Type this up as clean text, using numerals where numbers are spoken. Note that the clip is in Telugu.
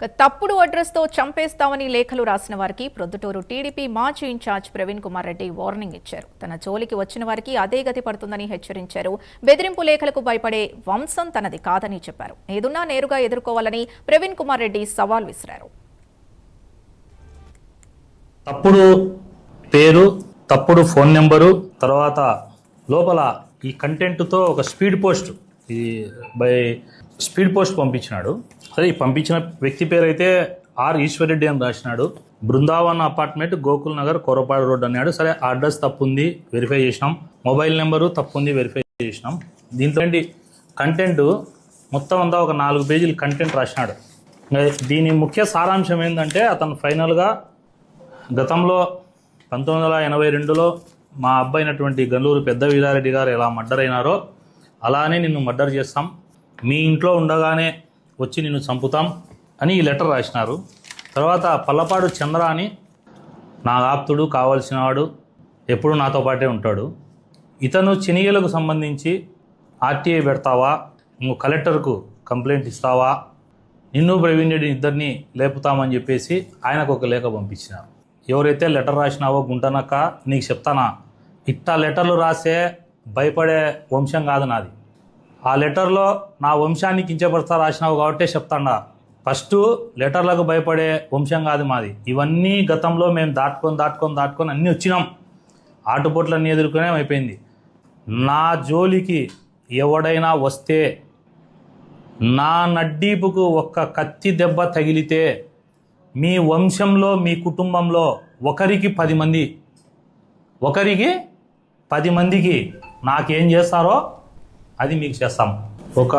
తప్పుడు అడ్రస్తో చంపేస్తామని లేఖలు రాసిన వారికి ప్రొద్దుటూరు టీడీపీ మాజీ ఇన్ఛార్జ్ ప్రవీణ్ కుమార్ రెడ్డి వార్నింగ్ ఇచ్చారు. తన జోలికి వచ్చిన వారికి అదే గతి పడుతుందని హెచ్చరించారు. బెదిరింపు లేఖలకు భయపడే వంశం తనది కాదని చెప్పారు. ఏదున్నా నేరుగా ఎదుర్కోవాలని ప్రవీణ్ కుమార్ రెడ్డి సవాల్ విసిరారు. తప్పుడు పేరు, తప్పుడు ఫోన్ నెంబరు, తర్వాత లోపల ఈ కంటెంట్తో ఒక స్పీడ్ పోస్ట్ పంపించినాడు. సరే, ఈ పంపించిన వ్యక్తి పేరు అయితే ఆర్ ఈశ్వర్ రెడ్డి అని రాసినాడు. బృందావన్ అపార్ట్మెంట్, గోకుల్ నగర్, కొరపాడు రోడ్ అన్నాడు. సరే, ఆ అడ్రస్ తప్పుంది, వెరిఫై చేసినాం. మొబైల్ నెంబరు తప్పుంది, వెరిఫై చేసినాం. దీంట్లో కంటెంట్ మొత్తం అంతా ఒక 4 పేజీలు కంటెంట్ రాసినాడు. దీని ముఖ్య సారాంశం ఏంటంటే, అతను ఫైనల్గా గతంలో 1982లో మా అబ్బాయినటువంటి గల్లూరు పెద్ద వీరారెడ్డి గారు ఎలా మర్డర్ అయినారో అలానే నిన్ను మర్డర్ చేస్తాం, మీ ఇంట్లో ఉండగానే వచ్చి నిన్ను చంపుతాం అని ఈ లెటర్ రాసినారు. తర్వాత పల్లపాడు చంద్ర అని నా ఆప్తుడు, కావాల్సినవాడు, ఎప్పుడు నాతో పాటే ఉంటాడు. ఇతను చినియలకు సంబంధించి ఆర్టీఐ పెడతావా, నువ్వు కలెక్టర్కు కంప్లైంట్ ఇస్తావా, నిన్ను ప్రవీణ్ రెడ్డి ఇద్దరిని లేపుతామని చెప్పేసి ఆయనకు ఒక లేఖ పంపించినారు. ఎవరైతే లెటర్ రాసినావో గుంటనక్క, నీకు చెప్తానా, ఇట్టా లెటర్లు రాసే భయపడే వంశం కాదు నాది. ఆ లెటర్లో నా వంశాన్ని కించపరుస్తా రాసినావు కాబట్టే చెప్తాడా. ఫస్ట్ లెటర్లకు భయపడే వంశం కాదు మాది. ఇవన్నీ గతంలో మేము దాటుకొని అన్నీ వచ్చినాం. ఆటుపోట్లన్నీ ఎదుర్కొనే అయిపోయింది. నా జోలికి ఎవడైనా వస్తే, నా నడ్డీపుకు ఒక్క కత్తి దెబ్బ తగిలితే మీ వంశంలో, మీ కుటుంబంలో ఒకరికి 10 మందికి నాకేం చేస్తారో అది మీకు చేస్తాం. ఒక